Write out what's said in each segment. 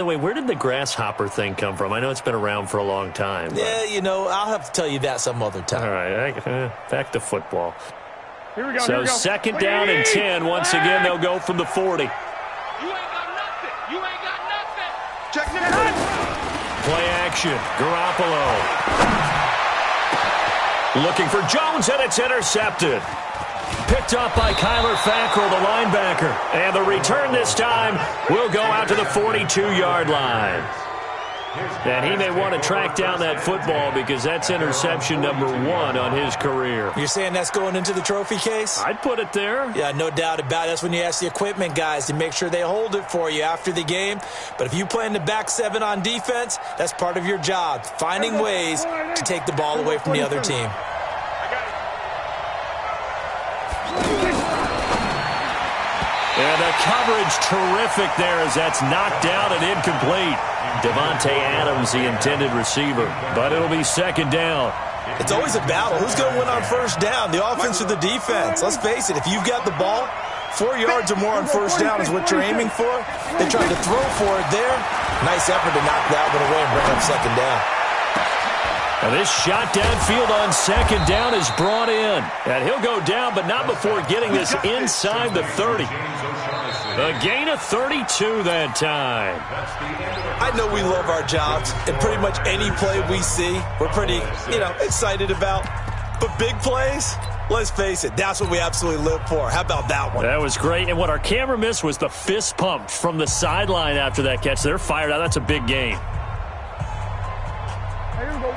By the way, where did the grasshopper thing come from? I know it's been around for a long time. Yeah, you know, I'll have to tell you that some other time. All right, back to football. Here we go, so second down and 10. Once again, they'll go from the 40. You ain't got nothing. You ain't got nothing. Check it. Play action. Garoppolo. Looking for Jones, and it's intercepted. Picked up by Kyler Fackrell, the linebacker. And the return this time will go out to the 42-yard line. And he may want to track down that football because that's interception number 1 on his career. You're saying that's going into the trophy case? I'd put it there. Yeah, no doubt about it. That's when you ask the equipment guys to make sure they hold it for you after the game. But if you play in the back 7 on defense, that's part of your job, finding ways to take the ball away from the other team. And the coverage terrific there as that's knocked down and incomplete. Devontae Adams, the intended receiver, but it'll be second down. It's always a battle. Who's going to win on first down, the offense or the defense? Let's face it, if you've got the ball, 4 yards or more on first down is what you're aiming for. They tried to throw for it there. Nice effort to knock that one away and bring up second down. Now this shot downfield on second down is brought in. And he'll go down, but not before getting this inside the 30. A gain of 32 that time. I know we love our jobs, and pretty much any play we see, we're pretty, excited about. But big plays, let's face it, that's what we absolutely live for. How about that one? That was great. And what our camera missed was the fist pump from the sideline after that catch. They're fired out. That's a big gain.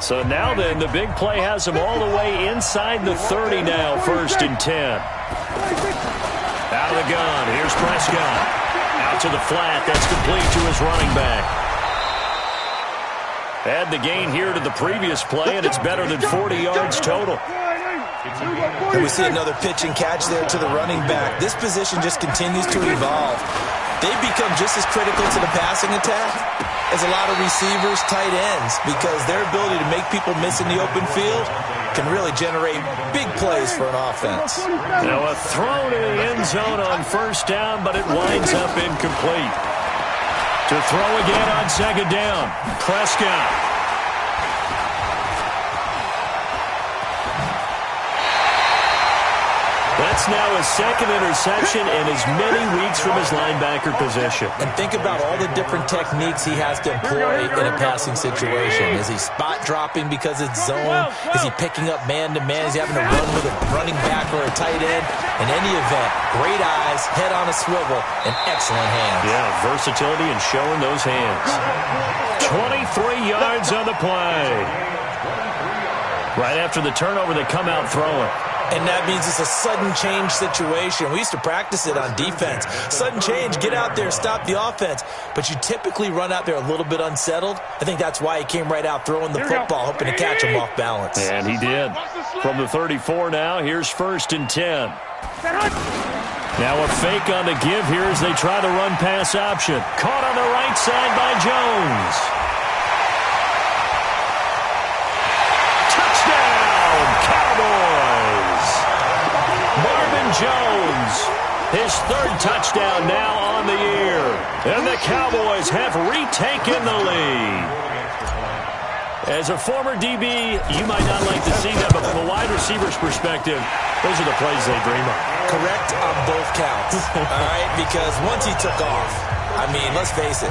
So now then, the big play has them all the way inside the 30 now, first and 10. Out of the gun, here's Prescott. Out to the flat, that's complete to his running back. Add the gain here to the previous play, and it's better than 40 yards total. And we see another pitch and catch there to the running back. This position just continues to evolve. They've become just as critical to the passing attack as a lot of receivers, tight ends, because their ability to make people miss in the open field can really generate big plays for an offense. Now a throw to the end zone on first down, but it winds up incomplete. To throw again on second down, Prescott. That's now his second interception in as many weeks from his linebacker position. And think about all the different techniques he has to employ in a passing situation. Is he spot dropping because it's zone? Is he picking up man-to-man? Is he having to run with a running back or a tight end? In any event, great eyes, head on a swivel, and excellent hands. Yeah, versatility and showing those hands. 23 yards on the play. Right after the turnover, they come out throwing. And that means it's a sudden change situation. We used to practice it on defense. Sudden change, get out there, stop the offense. But you typically run out there a little bit unsettled. I think that's why he came right out throwing the football, hoping to catch him off balance. And he did. From the 34 now, here's first and 10. Now a fake on the give here as they try the run-pass option. Caught on the right side by Jones. Touchdown, Cowboys! Jones, his third touchdown now on the year. And the Cowboys have retaken the lead. As a former DB, you might not like to see that, but from a wide receiver's perspective, those are the plays they dream of. Correct on both counts, all right? Because once he took off, I mean, let's face it,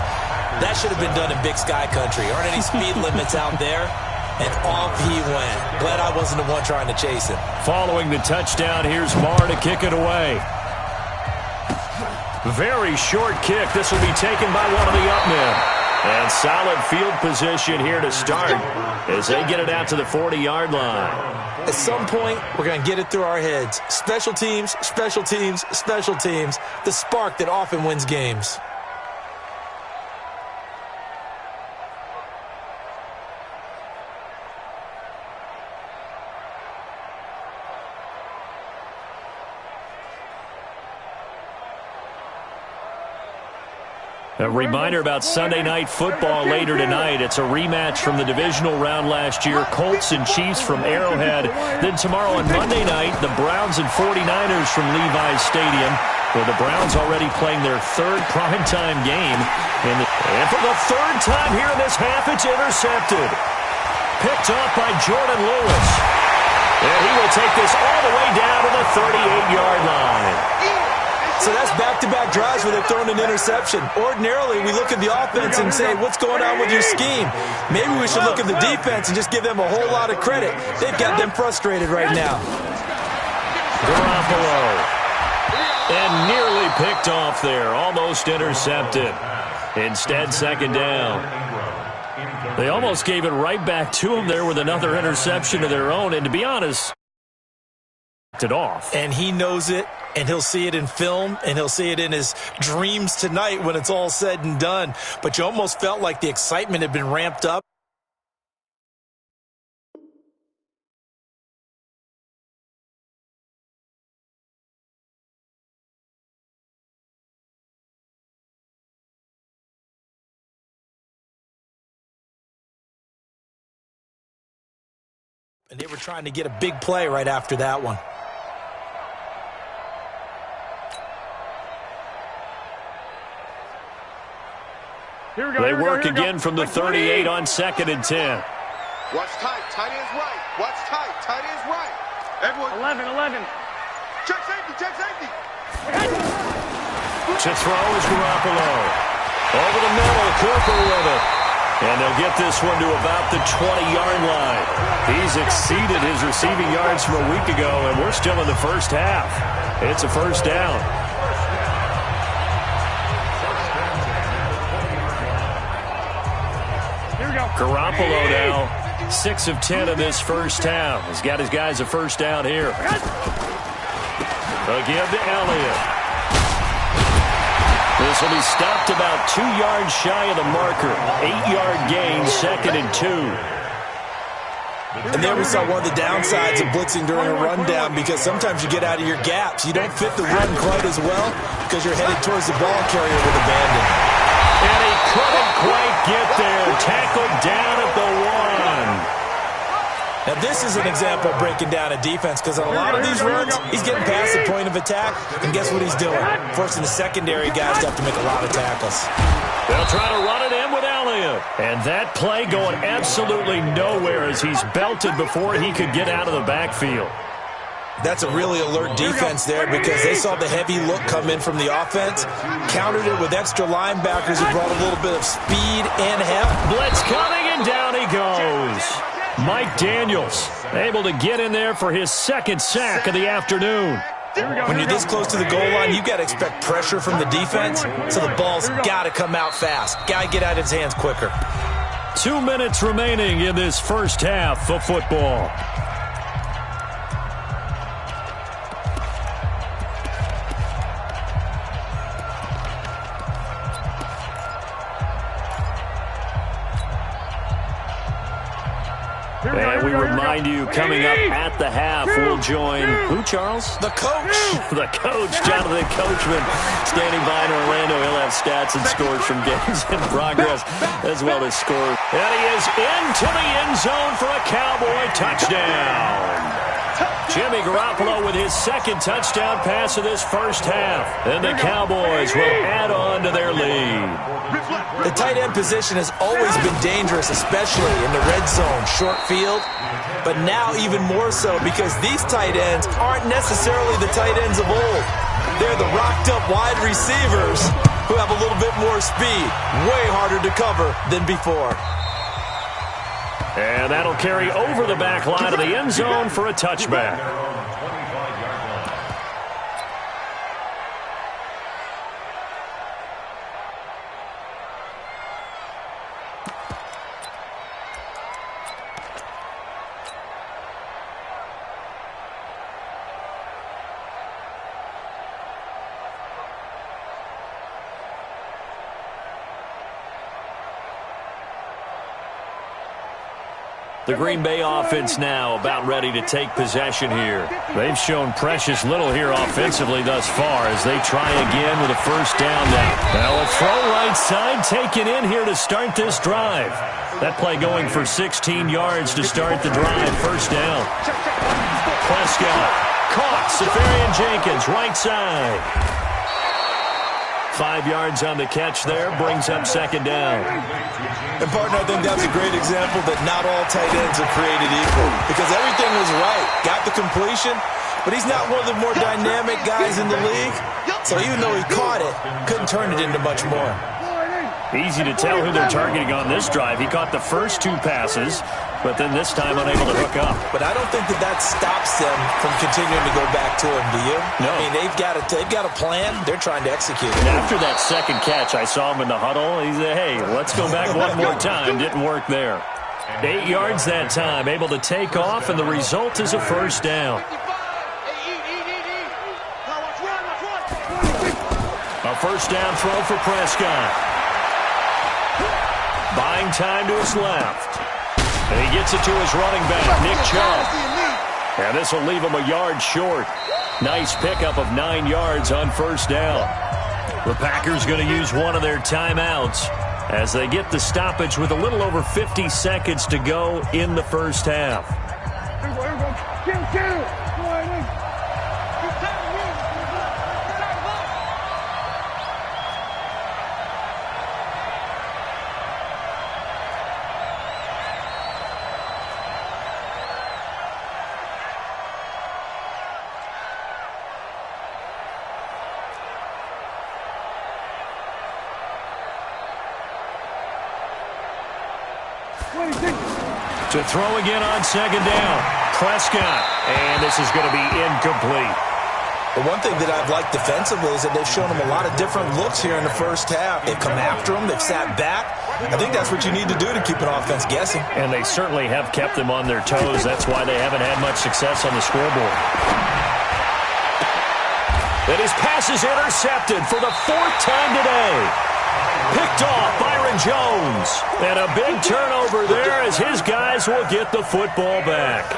that should have been done in Big Sky Country. Aren't any speed limits out there? And off he went. Glad I wasn't the one trying to chase him. Following the touchdown, here's Marr to kick it away. Very short kick. This will be taken by one of the up men. And solid field position here to start as they get it out to the 40-yard line. At some point, we're going to get it through our heads. Special teams, special teams, special teams. The spark that often wins games. A reminder about Sunday Night Football later tonight. It's a rematch from the divisional round last year. Colts and Chiefs from Arrowhead. Then tomorrow on Monday night, the Browns and 49ers from Levi's Stadium, where the Browns already playing their third primetime game. And for the third time here in this half, it's intercepted. Picked off by Jordan Lewis. And he will take this all the way down to the 38-yard line. So that's back-to-back drives where they've thrown an interception. Ordinarily, we look at the offense and say, what's going on with your scheme? Maybe we should look at the defense and just give them a whole lot of credit. They've got them frustrated right now. Garoppolo. And nearly picked off there. Almost intercepted. Instead, second down. They almost gave it right back to him there with another interception of their own. And to be honest, it off. And he knows it, and he'll see it in film, and he'll see it in his dreams tonight when it's all said and done. But you almost felt like the excitement had been ramped up. And they were trying to get a big play right after that one. They work again from the 38 on 2nd and 10. Watch tight. Tight end's right. Watch tight. Tight end's right. Everyone. 11. Check safety. Check safety. To throw is Garoppolo. Over the middle, Cooper with it. And they'll get this one to about the 20-yard line. He's exceeded his receiving yards from a week ago, and we're still in the first half. It's a first down. Garoppolo now, 6 of 10 in this first half. He's got his guys a first down here. Again to Elliott. This will be stopped about 2 yards shy of the marker. 8-yard gain, 2nd and 2. And there we saw one of the downsides of blitzing during a rundown, because sometimes you get out of your gaps. You don't fit the run quite as well because you're headed towards the ball carrier with abandon. And he couldn't quite get there. Tackled down at the 1. Now, this is an example of breaking down a defense, because on a lot of these runs, he's getting past the point of attack, and guess what he's doing? Forcing the secondary guys to have to make a lot of tackles. They'll try to run it in with Elliott. And that play going absolutely nowhere as he's belted before he could get out of the backfield. That's a really alert defense there, because they saw the heavy look come in from the offense, countered it with extra linebackers who brought a little bit of speed and heft. Blitz coming, and down he goes. Mike Daniels able to get in there for his second sack of the afternoon. When you're this close to the goal line, you've got to expect pressure from the defense, so the ball's got to come out fast. Got to get out of his hands quicker. 2 minutes remaining in this first half of football. And we remind you, coming up at the half, we'll join who, Charles? The coach. The coach, Jonathan Coachman, standing by in Orlando. He'll have stats and scores from games in progress, as well as scores. And he is into the end zone for a Cowboy touchdown. Jimmy Garoppolo with his second touchdown pass of this first half. And the Cowboys will add on to their lead. The tight end position has always been dangerous, especially in the red zone, short field. But now even more so, because these tight ends aren't necessarily the tight ends of old. They're the rocked-up wide receivers who have a little bit more speed. Way harder to cover than before. And that'll carry over the back line of the end zone for a touchback. The Green Bay offense now about ready to take possession here. They've shown precious little here offensively thus far as they try again with a first down now. Now a throw right side taken in here to start this drive. That play going for 16 yards to start the drive. First down. Prescott caught. Safarian Jenkins right side. 5 yards on the catch there, brings up second down. And, partner, I think that's a great example that not all tight ends are created equal because everything was right. Got the completion, but he's not one of the more dynamic guys in the league. So even though he caught it, couldn't turn it into much more. Easy to tell who they're targeting on this drive. He caught the first 2 passes, but then this time unable to hook up. But I don't think that stops them from continuing to go back to him, do you? No. I mean, they've got a plan. They're trying to execute it. And after that second catch, I saw him in the huddle. He said, hey, let's go back one more time. Didn't work there. 8 yards that time, able to take off, and the result is a first down. A first down throw for Prescott. Buying time to his left. And he gets it to his running back, Nick Chubb. And this will leave him a yard short. Nice pickup of 9 yards on first down. The Packers going to use one of their timeouts as they get the stoppage with a little over 50 seconds to go in the first half. To throw again on second down. Prescott. And this is going to be incomplete. The one thing that I've liked defensively is that they've shown him a lot of different looks here in the first half. They've come after him. They've sat back. I think that's what you need to do to keep an offense guessing. And they certainly have kept them on their toes. That's why they haven't had much success on the scoreboard. And his pass is intercepted for the 4th time today. Picked off Byron Jones. And a big turnover there as his guys will get the football back.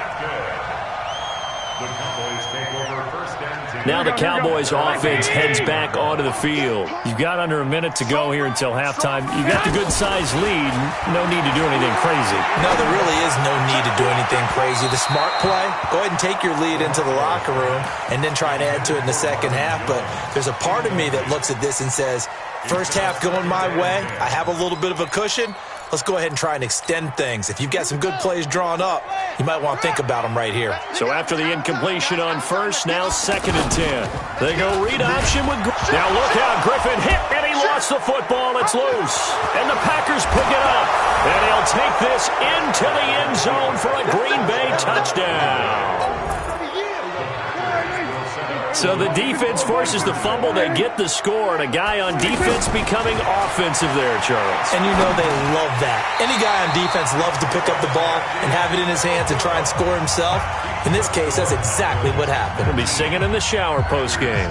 Now the Cowboys offense heads back onto the field. You've got under a minute to go here until halftime. You've got the good-sized lead. No need to do anything crazy. No, there really is no need to do anything crazy. The smart play, go ahead and take your lead into the locker room and then try to add to it in the second half. But there's a part of me that looks at this and says, first half going my way, I have a little bit of a cushion. Let's go ahead and try and extend things. If you've got some good plays drawn up, you might want to think about them right here. So after the incompletion on first, now 2nd and 10. They go read option with Griffin. Now look out, Griffin hit, and he lost the football. It's loose. And the Packers pick it up. And they'll take this into the end zone for a Green Bay touchdown. So the defense forces the fumble. They get the score, and a guy on defense becoming offensive there, Charles. And you know they love that. Any guy on defense loves to pick up the ball and have it in his hands and try and score himself. In this case, that's exactly what happened. He'll be singing in the shower post-game.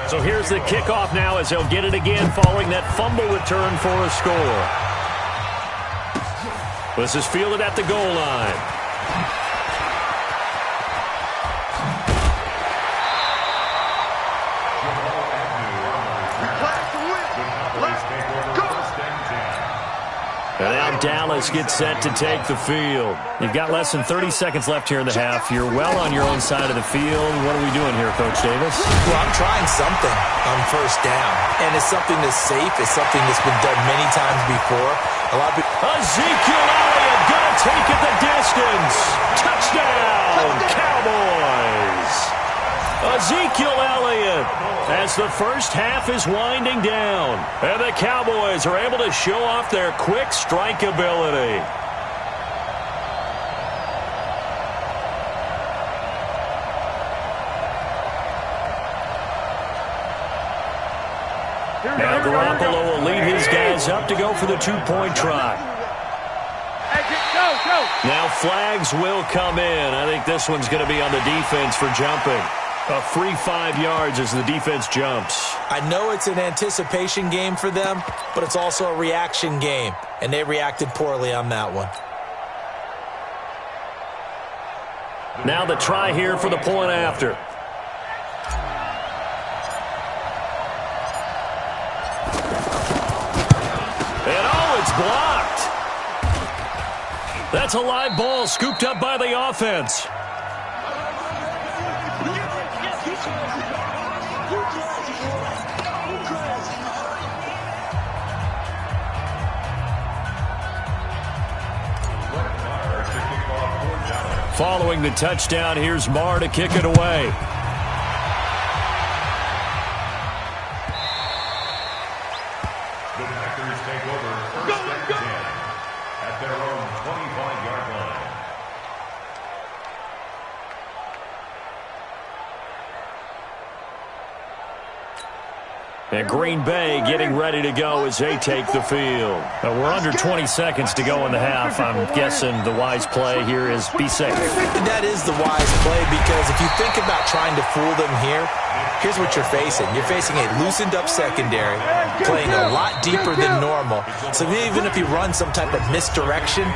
So here's the kickoff now as they'll get it again following that fumble return for a score. This is fielded at the goal line. And now Dallas gets set to take the field. You've got less than 30 seconds left here in the half. You're well on your own side of the field. What are we doing here, Coach Davis? Well, I'm trying something on first down. And it's something that's safe. It's something that's been done many times before. A lot of people... Ezekiel Elliott going to take it the distance. Touchdown, Cowboys. Ezekiel Elliott as the first half is winding down. And the Cowboys are able to show off their quick strike ability. Now Garoppolo will lead his guys up to go for the 2-point try. Now flags will come in. I think this one's going to be on the defense for jumping. A free 5 yards as the defense jumps. I know it's an anticipation game for them, but it's also a reaction game, and they reacted poorly on that one. Now the try here for the point after. And oh, it's blocked. That's a live ball scooped up by the offense. Following the touchdown, here's Marr to kick it away. The Packers take over first and 10 at their own 25-yard line. And Green Bay getting ready to go as they take the field. We're under 20 seconds to go in the half. I'm guessing the wise play here is be safe. That is the wise play, because if you think about trying to fool them here, here's what you're facing. You're facing a loosened-up secondary, playing a lot deeper than normal. So even if you run some type of misdirection,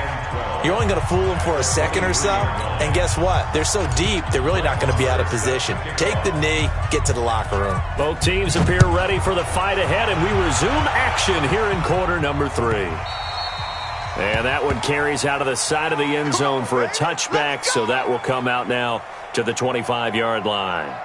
you're only going to fool them for a second or so. And guess what? They're so deep, they're really not going to be out of position. Take the knee, get to the locker room. Both teams appear ready for the fight ahead, and we resume action here in quarter number 3. And that one carries out of the side of the end zone for a touchback, so that will come out now to the 25-yard line.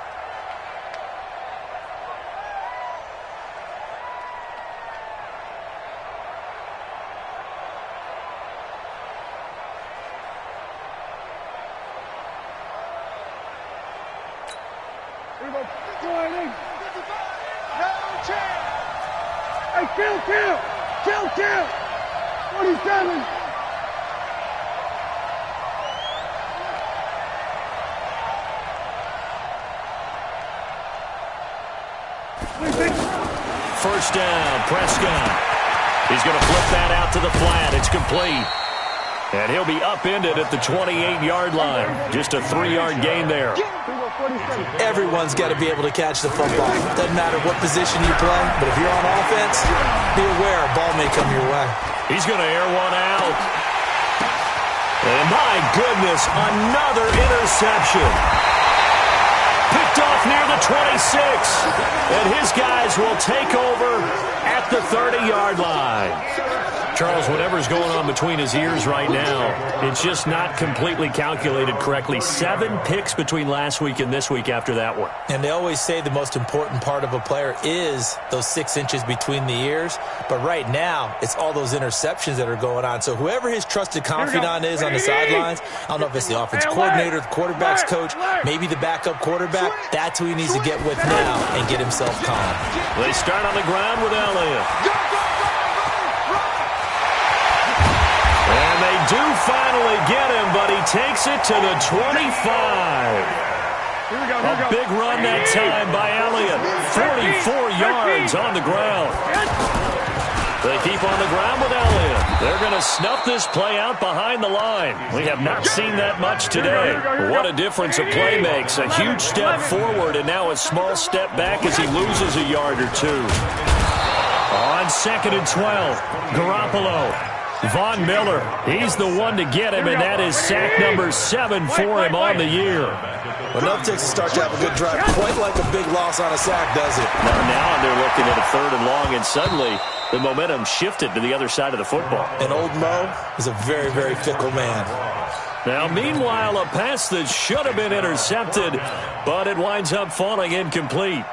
Kill! 47! First down, Prescott. He's going to flip that out to the flat. It's complete. And he'll be upended at the 28-yard line. Just a 3-yard gain there. Everyone's got to be able to catch the football. Doesn't matter what position you play, but if you're on offense, be aware a ball may come your way. He's going to air one out. And my goodness, another interception. Picked off near the 26. And his guys will take over at the 30-yard line. Charles, whatever's going on between his ears right now, it's just not completely calculated correctly. 7 picks between last week and this week after that one. And they always say the most important part of a player is those 6 inches between the ears. But right now, it's all those interceptions that are going on. So whoever his trusted confidant is on the sidelines, I don't know if it's the offense coordinator, the quarterback's coach, maybe the backup quarterback, that's who he needs to get with now and get himself calm. They start on the ground with Elliott. And they do finally get him, but he takes it to the 25. A big run that time by Elliott. 44 yards on the ground. They keep on the ground with Elliott. They're going to snuff this play out behind the line. We have not seen that much today. What a difference a play makes. A huge step forward and now a small step back as he loses a yard or two. On 2nd and 12, Garoppolo. Von Miller, he's the one to get him, and that is sack number 7 for him on the year. Well, enough takes to start to have a good drive. Quite like a big loss on a sack, does it? Now they're looking at a 3rd and long, and suddenly the momentum shifted to the other side of the football. And old Mo is a very, very fickle man. Now, meanwhile, a pass that should have been intercepted, but it winds up falling incomplete.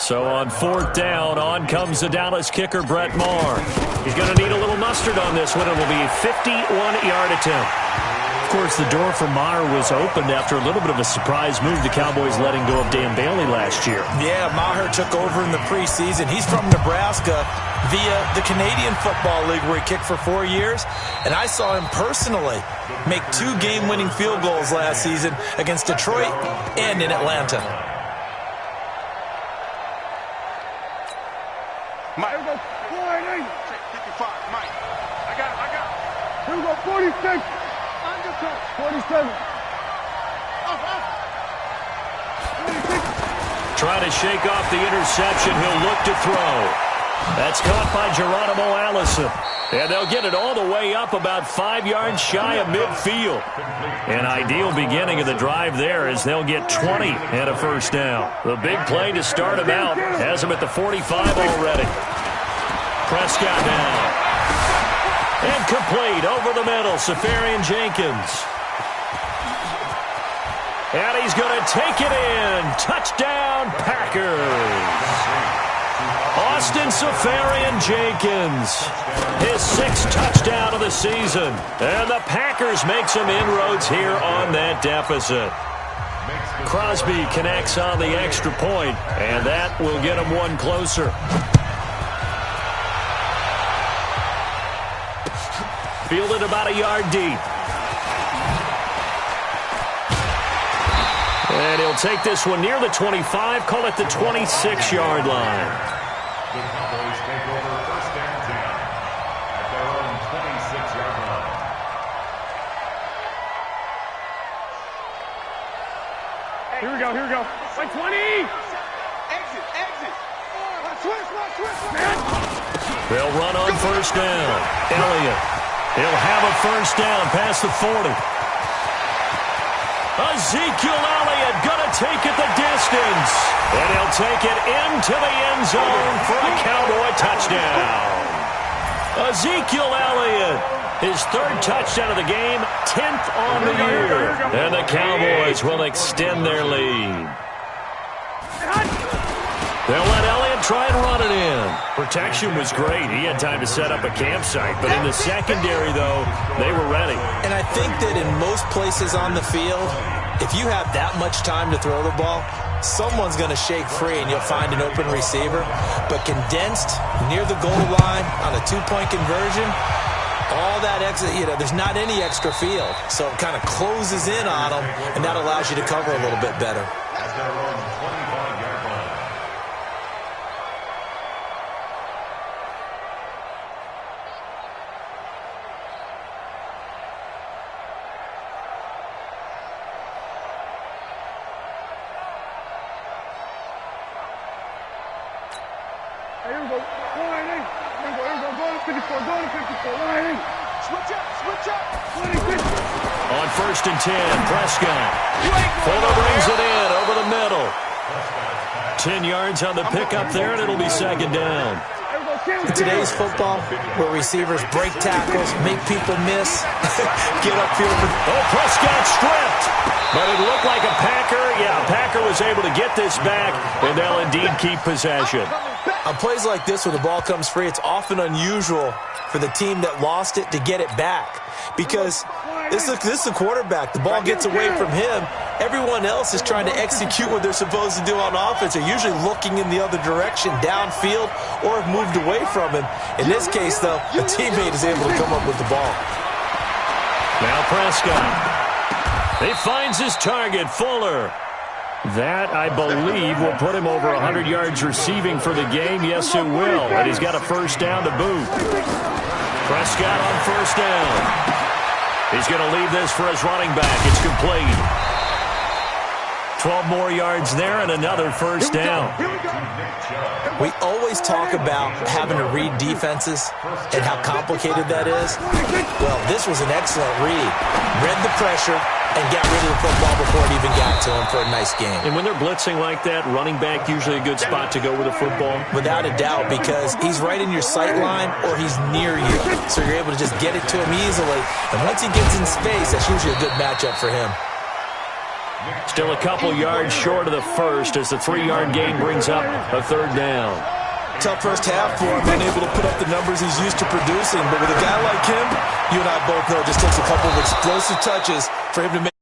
So on 4th down, on comes the Dallas kicker, Brett Maher. He's going to need a little mustard on this one. It will be a 51-yard attempt. Of course, the door for Maher was opened after a little bit of a surprise move. The Cowboys letting go of Dan Bailey last year. Yeah, Maher took over in the preseason. He's from Nebraska via the Canadian Football League, where he kicked for 4 years. And I saw him personally make 2 game-winning field goals last season against Detroit and in Atlanta. Mike. Here we go. 4-8. 55. Mike. I got it. Here we go. 46. 47. Trying to shake off the interception. He'll look to throw. That's caught by Geronimo Allison. And they'll get it all the way up about 5 yards shy of midfield. An ideal beginning of the drive there as they'll get 20 and a first down. The big play to start them out has them at the 45 already. Prescott now. And complete over the middle, Safarian Jenkins. And he's going to take it in. Touchdown, Packers. Austin Safarian Jenkins, his 6th touchdown of the season. And the Packers make some inroads here on that deficit. Crosby connects on the extra point, and that will get him one closer. Fielded about a yard deep. And he'll take this one near the 25, call it the 26-yard line. The Cowboys take over first and 10 at their own 26-yard line. Here we go, here we go. 20! Exit! Switch! They'll run on first down. Elliott. He'll have a first down past the 40. Ezekiel Elliott gonna take it the distance. And he'll take it into the end zone for a Cowboy touchdown. Ezekiel Elliott, his 3rd touchdown of the game, 10th on the year. And the Cowboys will extend their lead. They'll let Elliott try and run it in. Protection was great. He had time to set up a campsite. But in the secondary, though, they were ready. And I think that in most places on the field, if you have that much time to throw the ball, someone's going to shake free and you'll find an open receiver. But condensed near the goal line on a 2-point conversion, all that extra, there's not any extra field. So it kind of closes in on them, and that allows you to cover a little bit better. At their own 25-yard line. Here we go. Line in. Here we go. Go to 54. Line in. Switch up. 26. On first and 10, Prescott. Fuller brings it in over the middle. 10 yards on the pickup there, and it'll be second down. In today's football, where receivers break tackles, make people miss, get upfield. Prescott stripped. But it looked like a Packer. Yeah, Packer was able to get this back, and they'll indeed keep possession. On plays like this where the ball comes free, it's often unusual for the team that lost it to get it back. Because this is the quarterback. The ball gets away from him. Everyone else is trying to execute what they're supposed to do on offense. They're usually looking in the other direction, downfield, or have moved away from him. In this case, though, a teammate is able to come up with the ball. Now Prescott. He finds his target, Fuller. That, I believe, will put him over 100 yards receiving for the game. Yes, it will. And he's got a first down to boot. Prescott on first down. He's going to leave this for his running back. It's complete. 12 more yards there and another first down. We always talk about having to read defenses and how complicated that is. Well, this was an excellent read. Read the pressure and got rid of the football before it even got to him for a nice game. And when they're blitzing like that, running back usually a good spot to go with a football? Without a doubt, because he's right in your sight line or he's near you. So you're able to just get it to him easily. And once he gets in space, that's usually a good matchup for him. Still a couple yards short of the first as the 3-yard gain brings up a third down. Tough first half for him, unable to put up the numbers he's used to producing. But with a guy like him, you and I both know it just takes a couple of explosive touches for him to make